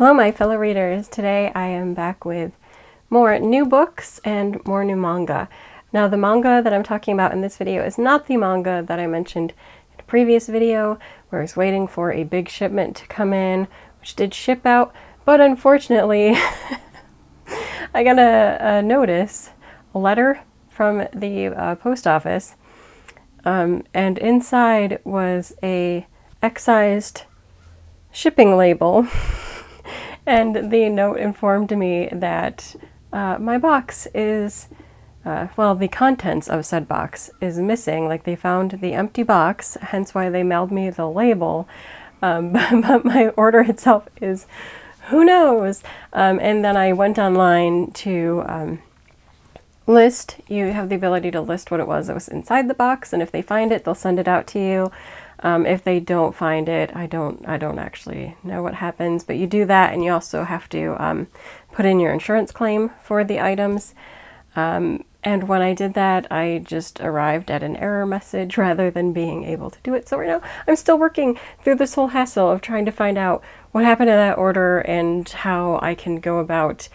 Hello my fellow readers, today I am back with more new books and more new manga. Now the manga that I'm talking about in this video is not the manga that I mentioned in a previous video where I was waiting for a big shipment to come in, which did ship out, but unfortunately I got a notice, a letter from the post office, and inside was a excised shipping label. And the note informed me that my box is, well, the contents of said box is missing. Like, they found the empty box, hence why they mailed me the label. But my order itself is, who knows? And then I went online to list. You have the ability to list what it was that was inside the box, and if they find it, they'll send it out to you. If they don't find it, I don't actually know what happens, but you do that, and you also have to put in your insurance claim for the items. And when I did that, I just arrived at an error message rather than being able to do it. So right now, I'm still working through this whole hassle of trying to find out what happened to that order and how I can go about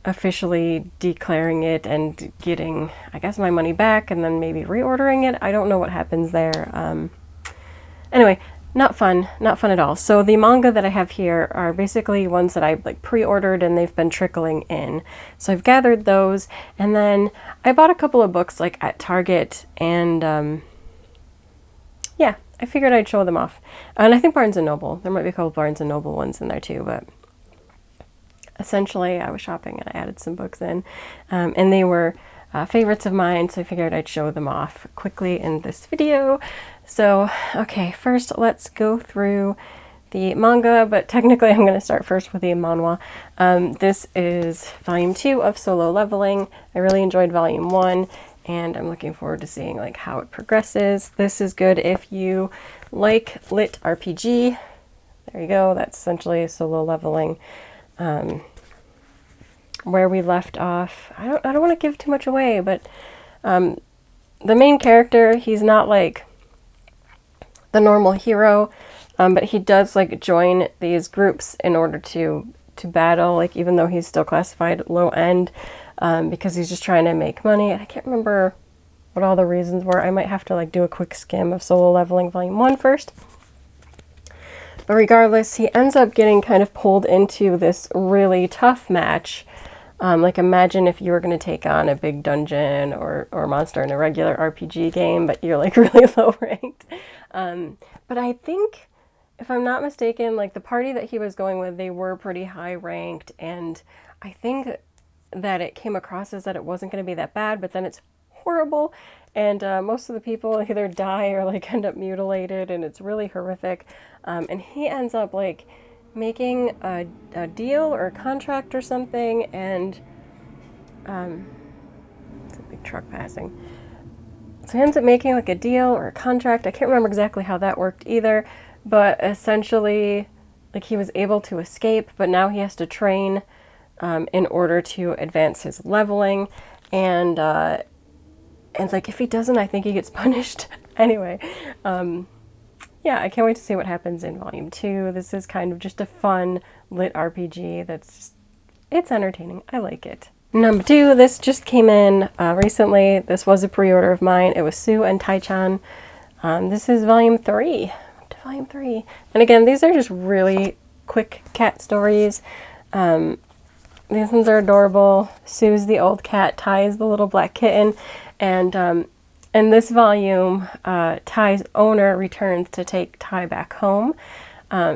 officially declaring it and getting, I guess, my money back and then maybe reordering it. I don't know what happens there. Anyway, not fun at all. So the manga that I have here are basically ones that I pre-ordered and they've been trickling in. So I've gathered those, and then I bought a couple of books at Target, and yeah, I figured I'd show them off. And I think Barnes & Noble. There might be a couple Barnes & Noble ones in there too, but essentially I was shopping and I added some books in, and they were favorites of mine, so I figured I'd show them off quickly in this video. So, okay, first let's go through the manga, but technically I'm going to start first with the manhwa. This is volume 2 of Solo Leveling. I really enjoyed volume 1, and I'm looking forward to seeing how it progresses. This is good if you like lit RPG. There you go, that's essentially Solo Leveling. Where we left off, I don't want to give too much away, but the main character, he's not the normal hero, but he does join these groups in order to battle, even though he's still classified low end, because he's just trying to make money. I can't remember what all the reasons were. I might have to do a quick skim of Solo Leveling volume 1 first. But regardless, he ends up getting kind of pulled into this really tough match. Imagine if you were going to take on a big dungeon or monster in a regular RPG game, but you're really low ranked. But I think, if I'm not mistaken, the party that he was going with, they were pretty high ranked, and I think that it came across as that it wasn't going to be that bad, but then it's horrible, and most of the people either die or end up mutilated, and it's really horrific. And he ends up making a deal or a contract or something, and it's a big truck passing. So he ends up making a deal or a contract. I can't remember exactly how that worked either, but essentially he was able to escape, but now he has to train in order to advance his leveling, and if he doesn't, I think he gets punished. Anyway, yeah, I can't wait to see what happens in volume 2. This is kind of just a fun lit RPG it's entertaining. I like it. Number 2, this just came in recently. This was a pre-order of mine. It was Sue and Tai Chan. This is volume 3. Up to volume 3. And again, these are just really quick cat stories. These ones are adorable. Sue's the old cat, Tai is the little black kitten, and in this volume, Tai's owner returns to take Tai back home.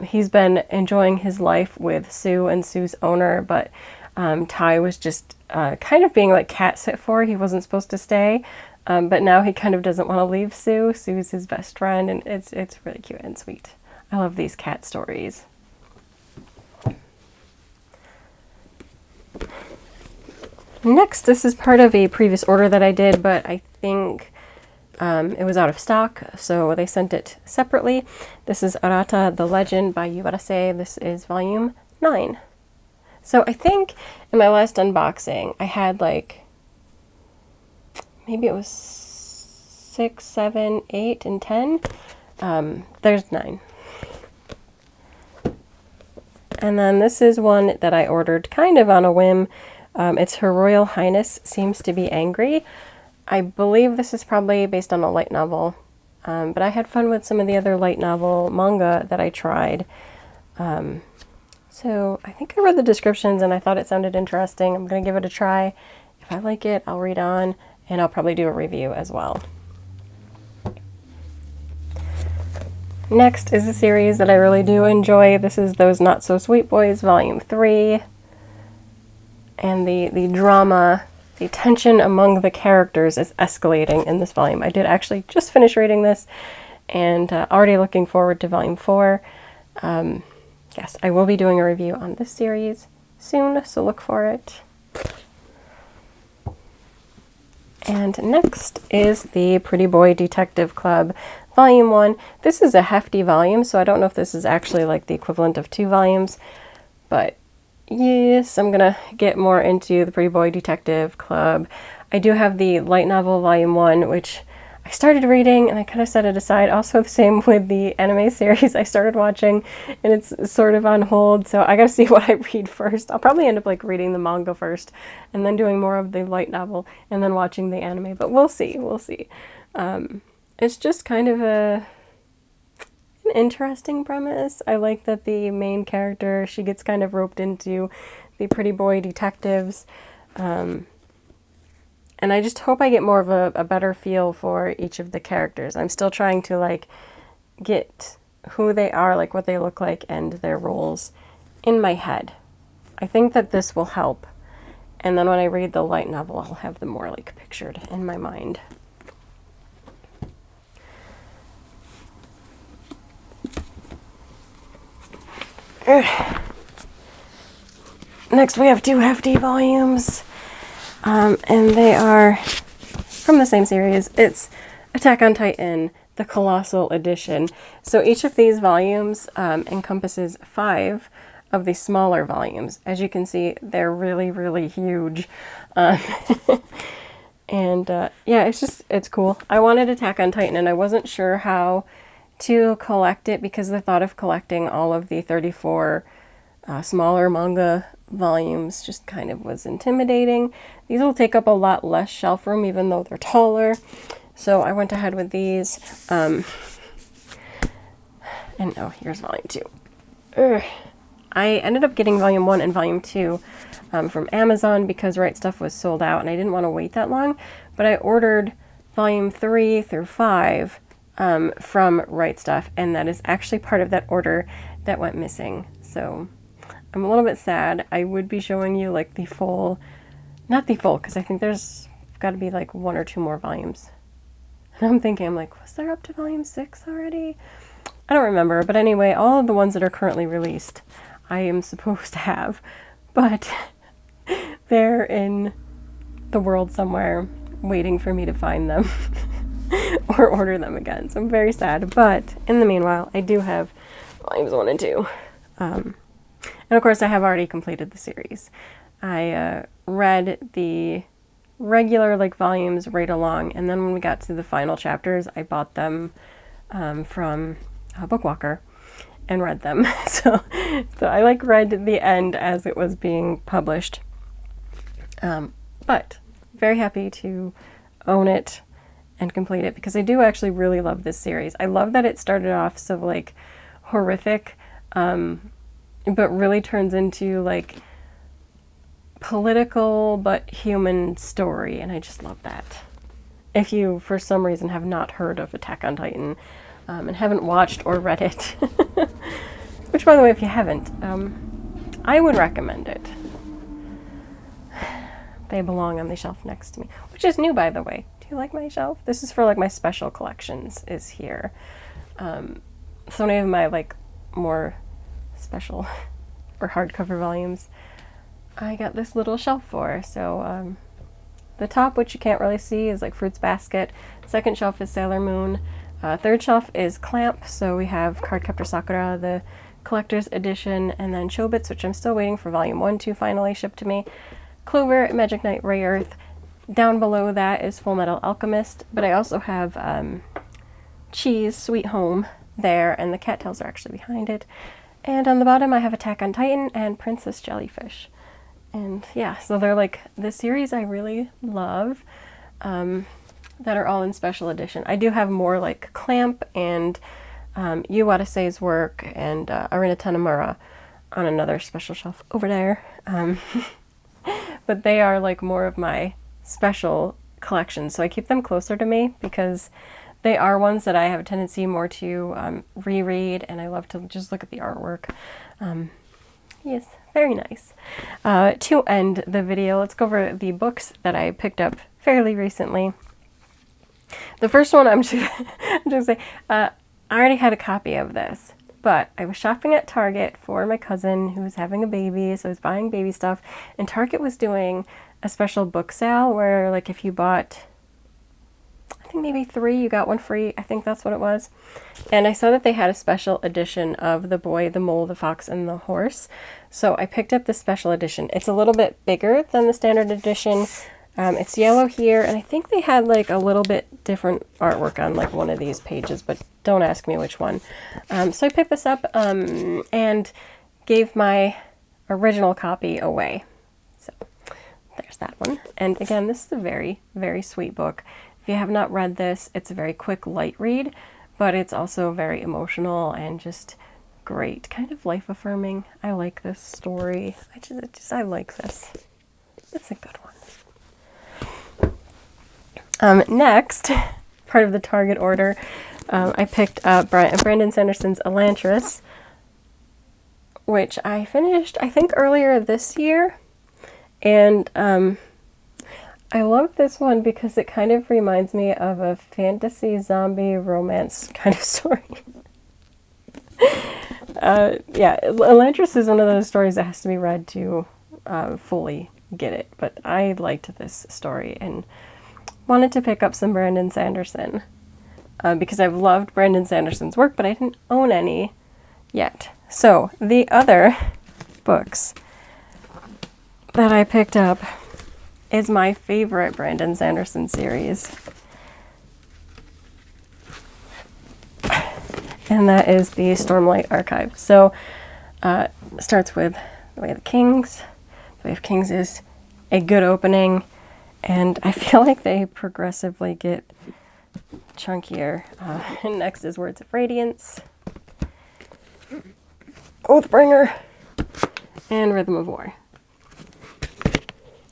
He's been enjoying his life with Sue and Sue's owner, but Tai was just kind of being cat sit for. He wasn't supposed to stay, but now he kind of doesn't want to leave Sue. Sue's his best friend, and it's really cute and sweet. I love these cat stories. Next, this is part of a previous order that I did, but I think it was out of stock, so they sent it separately. This is Arata the Legend by Yubarase. This is volume 9. So I think in my last unboxing, I had maybe it was 6, 7, 8, and 10. There's 9. And then this is one that I ordered kind of on a whim. It's Her Royal Highness Seems to Be Angry. I believe this is probably based on a light novel, but I had fun with some of the other light novel manga that I tried. So I think I read the descriptions and I thought it sounded interesting. I'm going to give it a try. If I like it, I'll read on, and I'll probably do a review as well. Next is a series that I really do enjoy. This is Those Not So Sweet Boys, Volume 3. And the drama, the tension among the characters is escalating in this volume. I did actually just finish reading this, and already looking forward to Volume 4. Yes, I will be doing a review on this series soon, so look for it. And next is the Pretty Boy Detective Club, Volume 1. This is a hefty volume, so I don't know if this is actually like the equivalent of 2 volumes, but yes, I'm gonna get more into the Pretty Boy Detective Club. I do have the light novel Volume 1, which I started reading and I kind of set it aside. Also the same with the anime series I started watching, and it's sort of on hold, so I gotta see what I read first. I'll probably end up like reading the manga first and then doing more of the light novel and then watching the anime, but we'll see. It's just kind of an interesting premise. I like that the main character, she gets kind of roped into the pretty boy detectives, and I just hope I get more of a better feel for each of the characters. I'm still trying to like get who they are, like what they look like and their roles in my head. I think that this will help. And then when I read the light novel, I'll have them more like pictured in my mind. Next we have 2 hefty volumes. And they are from the same series. It's Attack on Titan, the Colossal edition. So each of these volumes encompasses 5 of the smaller volumes. As you can see, they're really, really huge. And yeah, it's cool. I wanted Attack on Titan, and I wasn't sure how to collect it because the thought of collecting all of the 34 smaller manga volumes just kind of was intimidating. These will take up a lot less shelf room even though they're taller. So I went ahead with these. And oh, here's Volume 2. I ended up getting Volume 1 and Volume 2 from Amazon because Right Stuff was sold out and I didn't want to wait that long. But I ordered Volume 3 through 5 from Right Stuff, and that is actually part of that order that went missing. So I'm a little bit sad. I would be showing you like the full, not the full, because I think there's got to be like 1 or 2 more volumes. And I'm thinking, I'm like, was there up to Volume 6 already? I don't remember, but anyway, all of the ones that are currently released, I am supposed to have, but they're in the world somewhere waiting for me to find them or order them again. So I'm very sad, but in the meanwhile, I do have Volumes 1 and 2. And of course, I have already completed the series. I read the regular like volumes right along, and then when we got to the final chapters, I bought them from Bookwalker and read them. So I like read the end as it was being published. But very happy to own it and complete it because I do actually really love this series. I love that it started off so like horrific, but really turns into like political but human story, and I just love that. If you for some reason have not heard of Attack on Titan and haven't watched or read it, which by the way, if you haven't, I would recommend it. They belong on the shelf next to me, which is new by the way. Do you like my shelf? This is for like my special collections is here. So many of my like more special or hardcover volumes I got this little shelf for. So the top, which you can't really see, is like Fruits Basket. Second shelf is Sailor Moon. Third shelf is Clamp. So we have Cardcaptor Sakura, the collector's edition, and then Chobits, which I'm still waiting for Volume 1 to finally ship to me. Clover, Magic Knight, Ray Earth. Down below that is Full Metal Alchemist, but I also have Cheese, Sweet Home there, and the cattails are actually behind it. And on the bottom I have Attack on Titan and Princess Jellyfish. And yeah, so they're like the series I really love that are all in special edition. I do have more like Clamp and Yu Watase's work and Arina Tanemura on another special shelf over there. But they are like more of my special collections, so I keep them closer to me because they are ones that I have a tendency more to reread, and I love to just look at the artwork. Yes, very nice. To end the video, let's go over the books that I picked up fairly recently. The first one, I'm just gonna say, I already had a copy of this, but I was shopping at Target for my cousin who was having a baby, so I was buying baby stuff, and Target was doing a special book sale where, like, if you bought, I think maybe 3, you got 1 free. I think that's what it was. And I saw that they had a special edition of The Boy, the Mole, the Fox, and the Horse. So I picked up the special edition. It's a little bit bigger than the standard edition. It's yellow here, and I think they had like a little bit different artwork on like one of these pages, but don't ask me which one. So I picked this up and gave my original copy away. So there's that one. And again, this is a very, very sweet book. If you have not read this, it's a very quick, light read, but it's also very emotional and just great, kind of life-affirming. I like this story. I like this. It's a good one. Next, part of the Target order, I picked up Brandon Sanderson's Elantris, which I finished, I think, earlier this year. And I love this one because it kind of reminds me of a fantasy zombie romance kind of story. Yeah, Elantris is one of those stories that has to be read to fully get it. But I liked this story and wanted to pick up some Brandon Sanderson because I've loved Brandon Sanderson's work, but I didn't own any yet. So the other books that I picked up is my favorite Brandon Sanderson series. And that is the Stormlight Archive. So starts with The Way of the Kings. The Way of Kings is a good opening, and I feel like they progressively get chunkier. And next is Words of Radiance, Oathbringer, and Rhythm of War.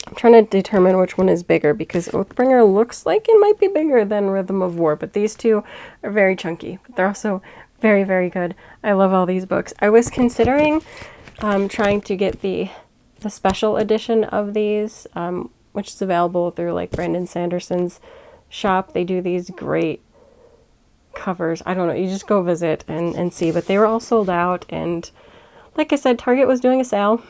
I'm trying to determine which one is bigger because Oathbringer looks like it might be bigger than Rhythm of War, but these two are very chunky. But they're also very, very good. I love all these books. I was considering trying to get the special edition of these, which is available through like Brandon Sanderson's shop. They do these great covers. I don't know, you just go visit and see, but they were all sold out, and like I said, Target was doing a sale.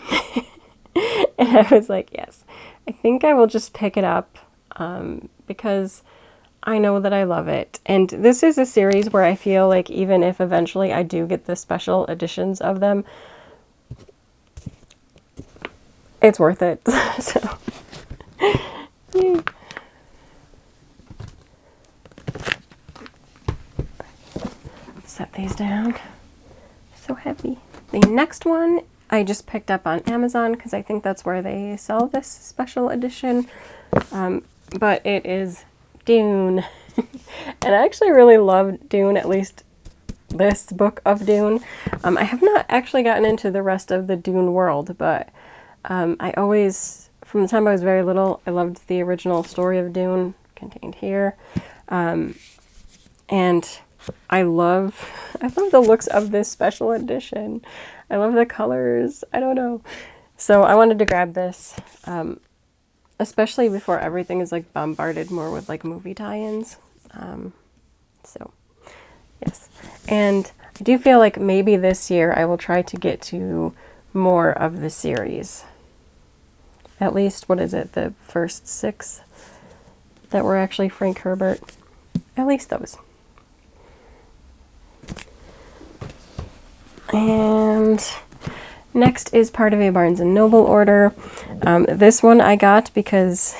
And I was like, yes, I think I will just pick it up because I know that I love it. And this is a series where I feel like even if eventually I do get the special editions of them, it's worth it. So, yay. Set these down. So heavy. The next one I just picked up on Amazon because I think that's where they sell this special edition. But it is Dune. And I actually really love Dune, at least this book of Dune. I have not actually gotten into the rest of the Dune world, but I always, from the time I was very little, I loved the original story of Dune contained here. And I love the looks of this special edition. I love the colors. I don't know. So I wanted to grab this, especially before everything is like bombarded more with like movie tie-ins. So yes. And I do feel like maybe this year I will try to get to more of the series. At least, what is it, the first 6 that were actually Frank Herbert? At least those. And next is part of a Barnes & Noble order. This one I got because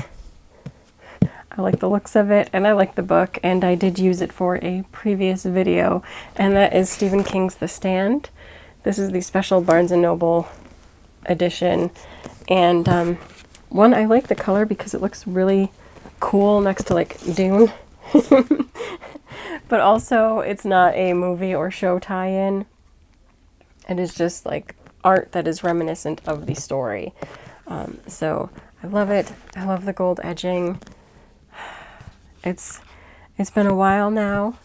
I like the looks of it and I like the book, and I did use it for a previous video, and that is Stephen King's The Stand. This is the special Barnes & Noble edition. And one, I like the color because it looks really cool next to like Dune. But also it's not a movie or show tie-in. It is just like art that is reminiscent of the story. So I love it. I love the gold edging. It's been a while now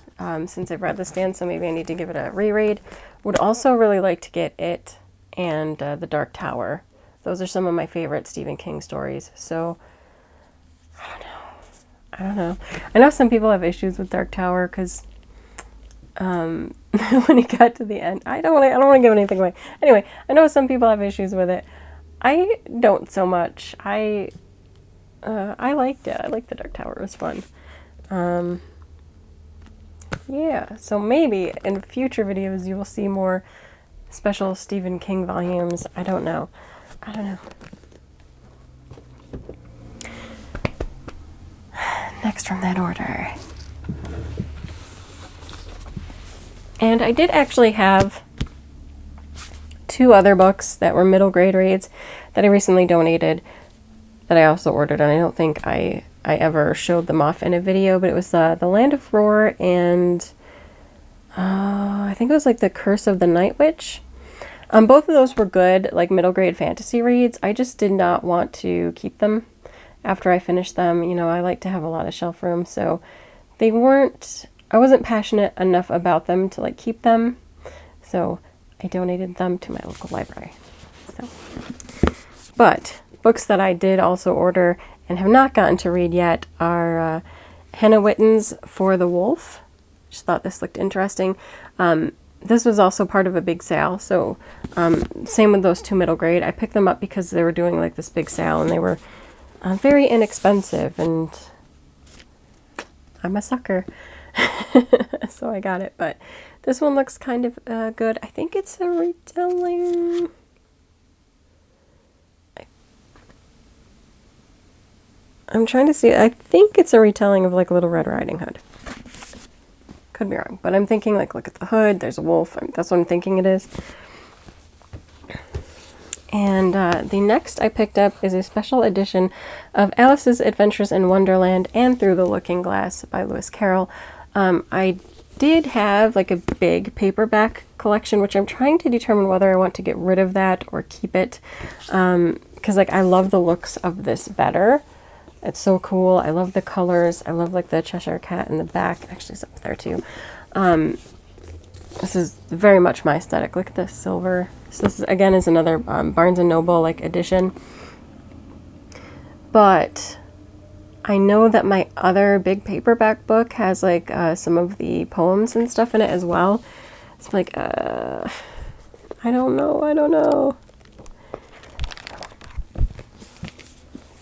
since I've read The Stand, so maybe I need to give it a reread. Would also really like to get it and The Dark Tower. Those are some of my favorite Stephen King stories. So I don't know. I know some people have issues with Dark Tower because when it got to the end, I don't want to give anything away. Anyway, I know some people have issues with it. I don't so much. I liked it. I liked The Dark Tower. It was fun. Yeah, so maybe in future videos you will see more special Stephen King volumes. I don't know. Next from that order. And I did actually have 2 other books that were middle grade reads that I recently donated that I also ordered, and I don't think I ever showed them off in a video, but it was The Land of Roar and I think it was like The Curse of the Night Witch. Both of those were good, like middle grade fantasy reads. I just did not want to keep them after I finished them. You know, I like to have a lot of shelf room, so I wasn't passionate enough about them to like keep them, so I donated them to my local library. So, but books that I did also order and have not gotten to read yet are Hannah Witton's For the Wolf. Just thought this looked interesting. This was also part of a big sale, so same with those 2 middle grade. I picked them up because they were doing like this big sale and they were very inexpensive, and I'm a sucker. So I got it, but this one looks kind of good. I think it's a retelling. I'm trying to see. I think it's a retelling of like Little Red Riding Hood. Could be wrong, but I'm thinking like, look at the hood, there's a wolf. That's what I'm thinking it is. And the next I picked up is a special edition of Alice's Adventures in Wonderland and Through the Looking Glass by Lewis Carroll. I did have like a big paperback collection, which I'm trying to determine whether I want to get rid of that or keep it. Because like I love the looks of this better. It's so cool. I love the colors. I love like the Cheshire Cat in the back. Actually, it's up there too. This is very much my aesthetic. Look at this silver. So this is, again, is another Barnes & Noble like edition. But I know that my other big paperback book has like some of the poems and stuff in it as well. It's like, I don't know.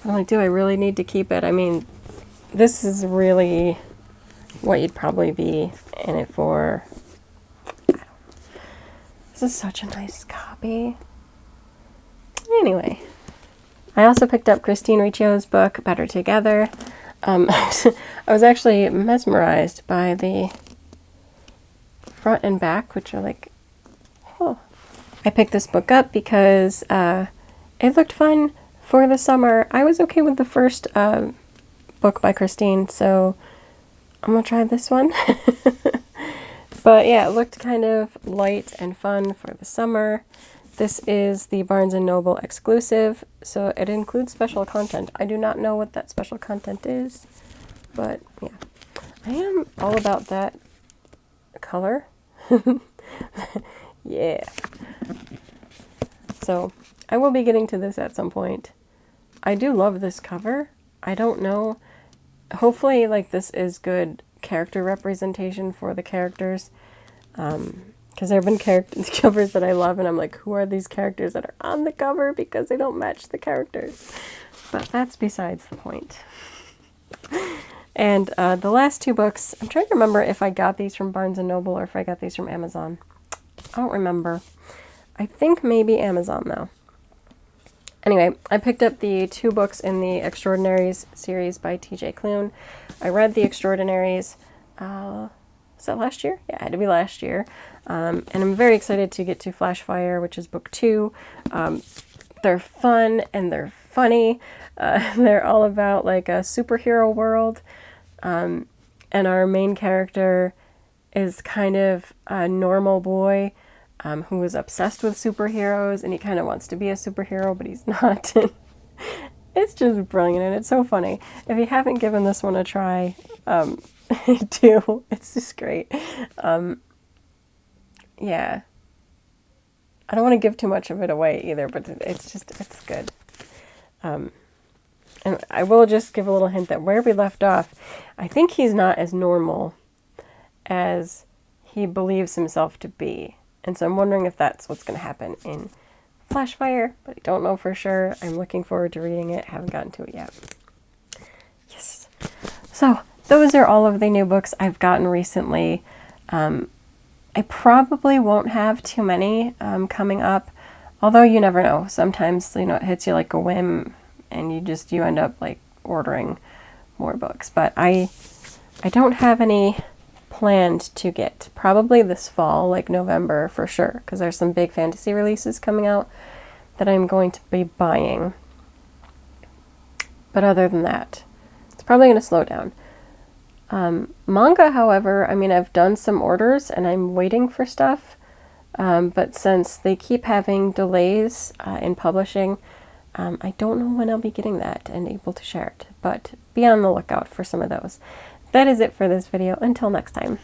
I'm like, do I really need to keep it? I mean, this is really what you'd probably be in it for. This is such a nice copy. Anyway, I also picked up Christine Riccio's book, Better Together. I was actually mesmerized by the front and back, which are like, oh. I picked this book up because it looked fun for the summer. I was okay with the first book by Christine, so I'm gonna try this one. But yeah, it looked kind of light and fun for the summer. This is the Barnes & Noble exclusive, so it includes special content. I do not know what that special content is, but yeah. I am all about that color. Yeah. So I will be getting to this at some point. I do love this cover. I don't know. Hopefully, like, this is good character representation for the characters. Because there have been covers that I love, and I'm like, who are these characters that are on the cover because they don't match the characters? But that's besides the point. And the last 2 books, I'm trying to remember if I got these from Barnes & Noble or if I got these from Amazon. I don't remember. I think maybe Amazon, though. Anyway, I picked up the 2 books in the Extraordinaries series by T.J. Klune. I read the Extraordinaries Was that last year? Yeah, it had to be last year. And I'm very excited to get to Flashfire, which is book 2. They're fun and they're funny. They're all about like a superhero world. And our main character is kind of a normal boy who is obsessed with superheroes, and he kind of wants to be a superhero, but he's not. It's just brilliant, and it's so funny. If you haven't given this one a try, do. It's just great. Yeah. I don't want to give too much of it away either, but it's good. And I will just give a little hint that where we left off, I think he's not as normal as he believes himself to be. And so I'm wondering if that's what's going to happen in Flashfire, but I don't know for sure. I'm looking forward to reading it. Haven't gotten to it yet. Yes. So those are all of the new books I've gotten recently. I probably won't have too many coming up, although you never know. Sometimes, you know, it hits you like a whim and you end up like ordering more books. But I don't have any planned to get. Probably this fall, like November for sure, because there's some big fantasy releases coming out that I'm going to be buying. But other than that, it's probably going to slow down. Manga, however, I mean, I've done some orders and I'm waiting for stuff, but since they keep having delays in publishing, I don't know when I'll be getting that and able to share it, but be on the lookout for some of those. That is it for this video. Until next time.